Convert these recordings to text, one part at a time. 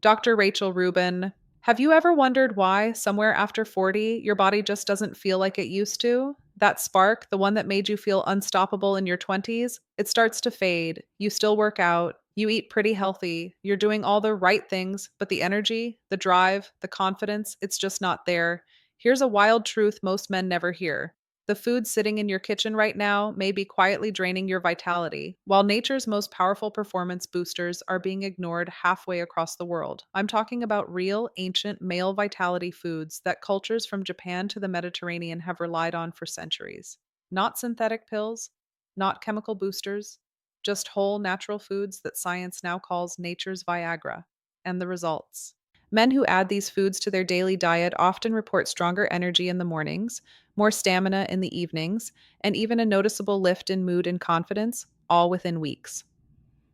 Dr. Rachel Rubin. Have you ever wondered why, somewhere after 40, your body just doesn't feel like it used to? That spark, the one that made you feel unstoppable in your 20s, it starts to fade. You still work out, you eat pretty healthy, you're doing all the right things, but the energy, the drive, the confidence, it's just not there. Here's a wild truth most men never hear. The food sitting in your kitchen right now may be quietly draining your vitality, while nature's most powerful performance boosters are being ignored halfway across the world. I'm talking about real, ancient male vitality foods that cultures from Japan to the Mediterranean have relied on for centuries. Not synthetic pills, not chemical boosters, just whole natural foods that science now calls nature's Viagra. And the results. Men who add these foods to their daily diet often report stronger energy in the mornings, more stamina in the evenings, and even a noticeable lift in mood and confidence, all within weeks.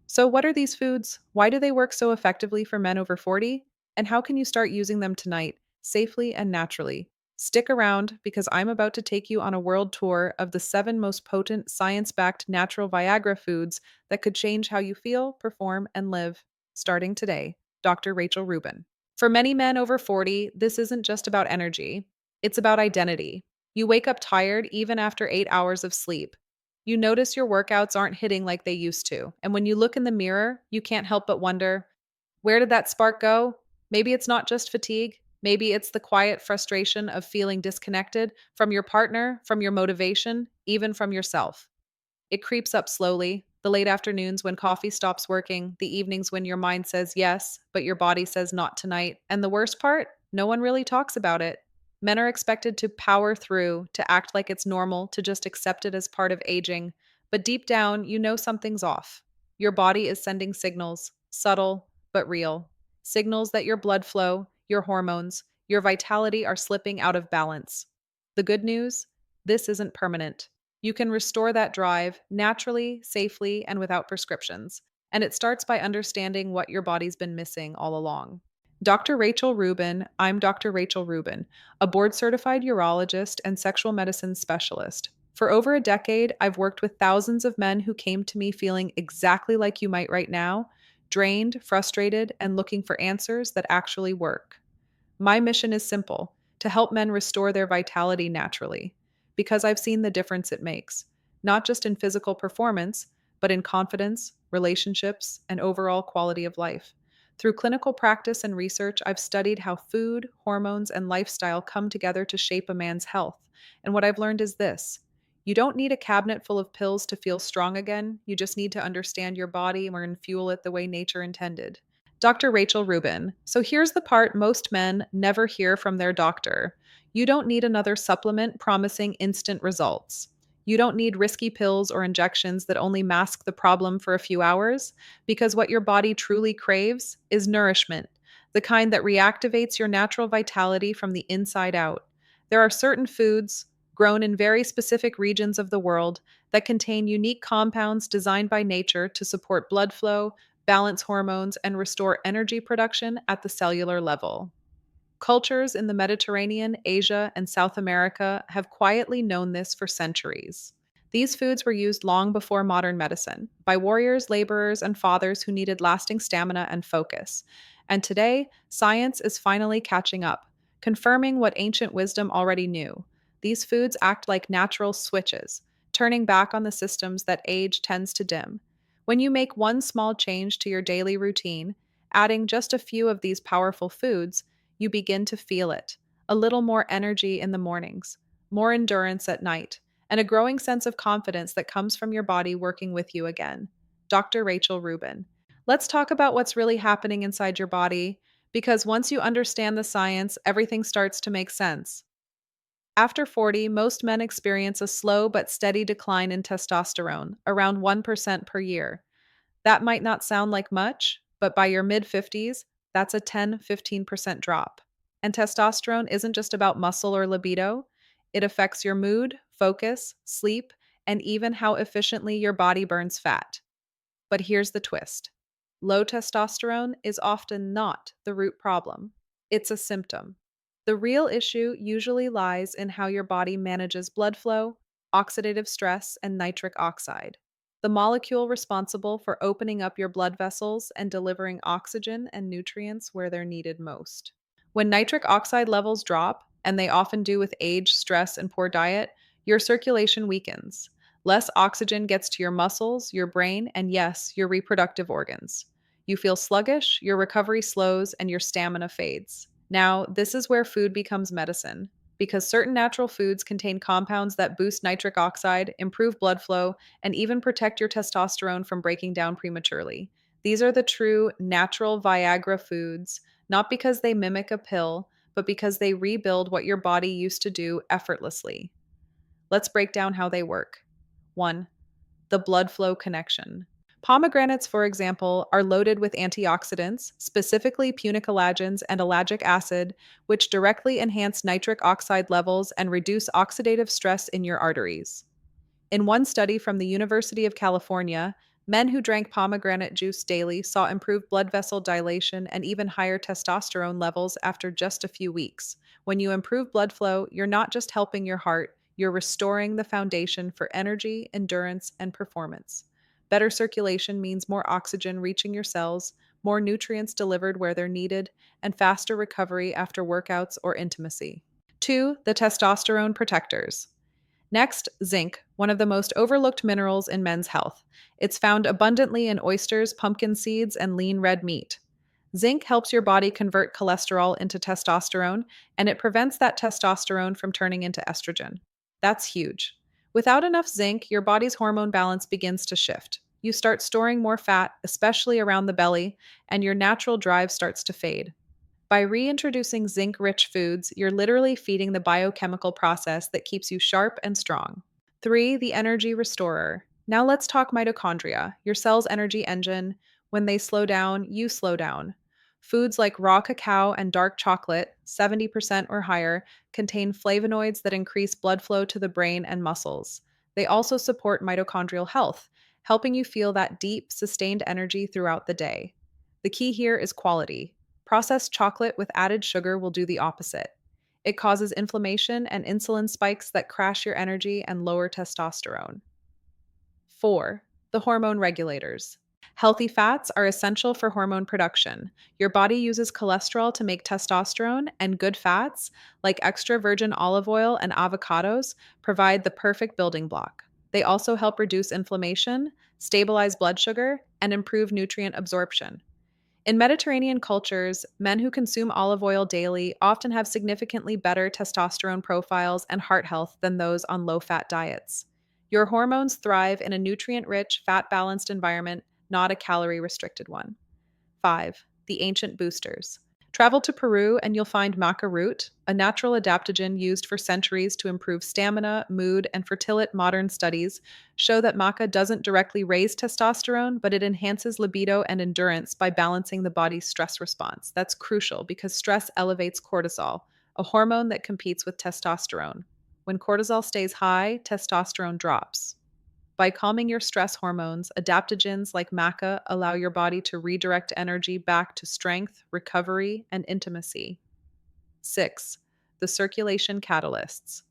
So, what are these foods? Why do they work so effectively for men over 40? And how can you start using them tonight, safely and naturally? Stick around because I'm about to take you on a world tour of the 7 most potent, science backed natural Viagra foods that could change how you feel, perform, and live. Starting today, Dr. Rachel Rubin. For many men over 40, this isn't just about energy, it's about identity. You wake up tired even after 8 hours of sleep. You notice your workouts aren't hitting like they used to. And when you look in the mirror, you can't help but wonder, where did that spark go? Maybe it's not just fatigue. Maybe it's the quiet frustration of feeling disconnected from your partner, from your motivation, even from yourself. It creeps up slowly. The late afternoons when coffee stops working, the evenings when your mind says yes, but your body says not tonight. And the worst part, no one really talks about it. Men are expected to power through, to act like it's normal, to just accept it as part of aging. But deep down, you know something's off. Your body is sending signals, subtle but real. Signals that your blood flow, your hormones, your vitality are slipping out of balance. The good news? This isn't permanent. You can restore that drive naturally, safely, and without prescriptions. And it starts by understanding what your body's been missing all along. Dr. Rachel Rubin, I'm Dr. Rachel Rubin, a board certified urologist and sexual medicine specialist. For over a decade, I've worked with thousands of men who came to me feeling exactly like you might right now, drained, frustrated, and looking for answers that actually work. My mission is simple: to help men restore their vitality naturally, because I've seen the difference it makes, not just in physical performance, but in confidence, relationships, and overall quality of life. Through clinical practice and research, I've studied how food, hormones, and lifestyle come together to shape a man's health. And what I've learned is this: you don't need a cabinet full of pills to feel strong again. You just need to understand your body and fuel it the way nature intended. Dr. Rachel Rubin. So here's the part most men never hear from their doctor. You don't need another supplement promising instant results. You don't need risky pills or injections that only mask the problem for a few hours, because what your body truly craves is nourishment, the kind that reactivates your natural vitality from the inside out. There are certain foods, grown in very specific regions of the world, that contain unique compounds designed by nature to support blood flow, balance hormones, and restore energy production at the cellular level. Cultures in the Mediterranean, Asia, and South America have quietly known this for centuries. These foods were used long before modern medicine by warriors, laborers, and fathers who needed lasting stamina and focus. And today, science is finally catching up, confirming what ancient wisdom already knew. These foods act like natural switches, turning back on the systems that age tends to dim. When you make one small change to your daily routine, adding just a few of these powerful foods, you begin to feel it. A little more energy in the mornings, more endurance at night, and a growing sense of confidence that comes from your body working with you again. Dr. Rachel Rubin. Let's talk about what's really happening inside your body, because once you understand the science, everything starts to make sense. After 40, most men experience a slow but steady decline in testosterone, around 1% per year. That might not sound like much, but by your mid 50s, that's a 10-15% drop. And testosterone isn't just about muscle or libido, it affects your mood, focus, sleep, and even how efficiently your body burns fat. But here's the twist: low testosterone is often not the root problem, it's a symptom. The real issue usually lies in how your body manages blood flow, oxidative stress, and nitric oxide. the molecule responsible for opening up your blood vessels and delivering oxygen and nutrients where they're needed most. When nitric oxide levels drop, and they often do with age, stress, and poor diet, your circulation weakens. Less oxygen gets to your muscles, your brain, and yes, your reproductive organs. You feel sluggish, your recovery slows, and your stamina fades. Now, this is where food becomes medicine, because certain natural foods contain compounds that boost nitric oxide, improve blood flow, and even protect your testosterone from breaking down prematurely. These are the true natural Viagra foods, not because they mimic a pill, but because they rebuild what your body used to do effortlessly. Let's break down how they work. 1. The blood flow connection. Pomegranates, for example, are loaded with antioxidants, specifically punicolagens and ellagic acid, which directly enhance nitric oxide levels and reduce oxidative stress in your arteries. In one study from the University of California, men who drank pomegranate juice daily saw improved blood vessel dilation and even higher testosterone levels after just a few weeks. When you improve blood flow, you're not just helping your heart, you're restoring the foundation for energy, endurance, and performance. Better circulation means more oxygen reaching your cells, more nutrients delivered where they're needed, and faster recovery after workouts or intimacy. 2. The testosterone protectors. Next, zinc, one of the most overlooked minerals in men's health. It's found abundantly in oysters, pumpkin seeds, and lean red meat. Zinc helps your body convert cholesterol into testosterone, and it prevents that testosterone from turning into estrogen. That's huge. Without enough zinc, your body's hormone balance begins to shift. You start storing more fat, especially around the belly, and your natural drive starts to fade. By reintroducing zinc rich foods, you're literally feeding the biochemical process that keeps you sharp and strong. 3. The energy restorer. Now let's talk mitochondria, your cell's energy engine. When they slow down, you slow down. Foods like raw cacao and dark chocolate, 70% or higher, contain flavonoids that increase blood flow to the brain and muscles. They also support mitochondrial health, helping you feel that deep, sustained energy throughout the day. The key here is quality. Processed chocolate with added sugar will do the opposite. It causes inflammation and insulin spikes that crash your energy and lower testosterone. 4. The hormone regulators. Healthy fats are essential for hormone production. Your body uses cholesterol to make testosterone, and good fats, like extra virgin olive oil and avocados, provide the perfect building block. They also help reduce inflammation, stabilize blood sugar, and improve nutrient absorption. In Mediterranean cultures, men who consume olive oil daily often have significantly better testosterone profiles and heart health than those on low fat diets. Your hormones thrive in a nutrient rich, fat balanced environment, not a calorie restricted one. 5. The ancient boosters. Travel to Peru and you'll find maca root, a natural adaptogen used for centuries to improve stamina, mood, and fertility. Modern studies show that maca doesn't directly raise testosterone, but it enhances libido and endurance by balancing the body's stress response. That's crucial because stress elevates cortisol, a hormone that competes with testosterone. When cortisol stays high, testosterone drops. By calming your stress hormones, adaptogens like maca allow your body to redirect energy back to strength, recovery, and intimacy. 6. The circulation catalysts.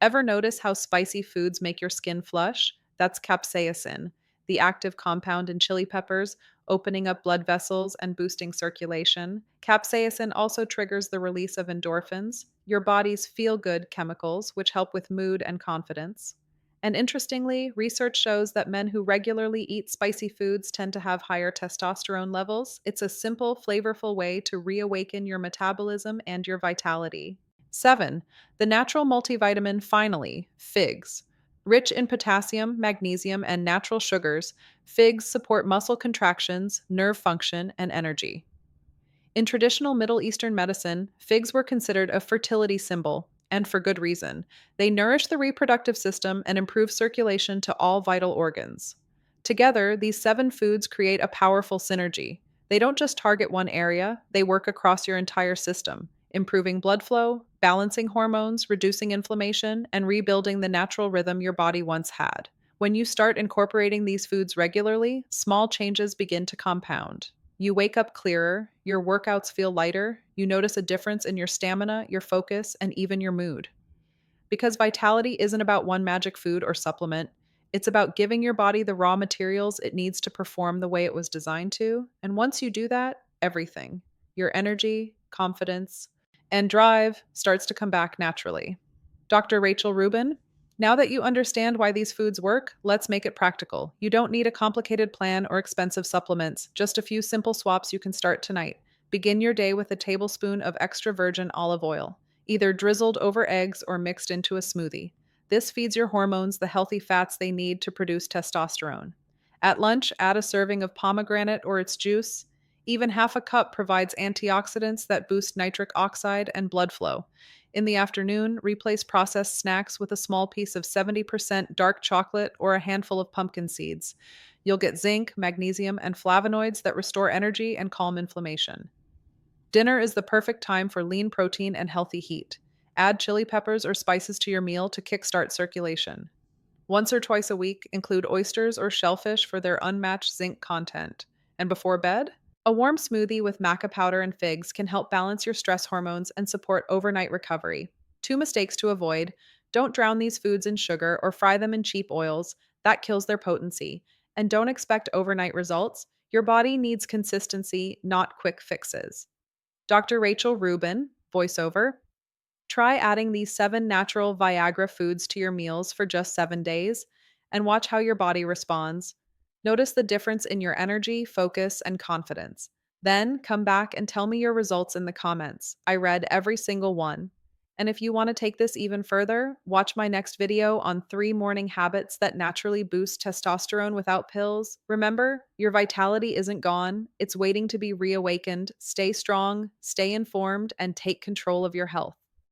Ever notice how spicy foods make your skin flush? That's capsaicin, the active compound in chili peppers, opening up blood vessels and boosting circulation. Capsaicin also triggers the release of endorphins, your body's feel good chemicals, which help with mood and confidence. And interestingly, research shows that men who regularly eat spicy foods tend to have higher testosterone levels. It's a simple, flavorful way to reawaken your metabolism and your vitality. 7. The natural multivitamin, finally, figs. Rich in potassium, magnesium, and natural sugars, figs support muscle contractions, nerve function, and energy. In traditional Middle Eastern medicine, figs were considered a fertility symbol, and for good reason. They nourish the reproductive system and improve circulation to all vital organs. Together, these 7 foods create a powerful synergy. They don't just target one area, they work across your entire system, improving blood flow, balancing hormones, reducing inflammation, and rebuilding the natural rhythm your body once had. When you start incorporating these foods regularly, small changes begin to compound. You wake up clearer, your workouts feel lighter, you notice a difference in your stamina, your focus, and even your mood. Because vitality isn't about one magic food or supplement, It's about giving your body the raw materials it needs to perform the way it was designed to. And once you do that, everything, your energy, confidence, and drive starts to come back naturally. Dr. Rachel Rubin, now that you understand why these foods work, let's make it practical. You don't need a complicated plan or expensive supplements, just a few simple swaps you can start tonight. Begin your day with a tablespoon of extra virgin olive oil, either drizzled over eggs or mixed into a smoothie. This feeds your hormones the healthy fats they need to produce testosterone. At lunch, add a serving of pomegranate or its juice. Even half a cup provides antioxidants that boost nitric oxide and blood flow. In the afternoon, replace processed snacks with a small piece of 70% dark chocolate or a handful of pumpkin seeds. You'll get zinc, magnesium, and flavonoids that restore energy and calm inflammation. Dinner is the perfect time for lean protein and healthy heat. Add chili peppers or spices to your meal to kickstart circulation. Once or twice a week, include oysters or shellfish for their unmatched zinc content. And before bed, a warm smoothie with maca powder and figs can help balance your stress hormones and support overnight recovery. Two mistakes to avoid: don't drown these foods in sugar or fry them in cheap oils, that kills their potency. And don't expect overnight results. Your body needs consistency, not quick fixes. Dr. Rachel Rubin, voiceover. Try adding these 7 natural Viagra foods to your meals for just 7 days and watch how your body responds. Notice the difference in your energy, focus, and confidence. Then come back and tell me your results in the comments. I read every single one. And if you want to take this even further, watch my next video on 3 morning habits that naturally boost testosterone without pills. Remember, your vitality isn't gone, it's waiting to be reawakened. Stay strong, stay informed, and take control of your health.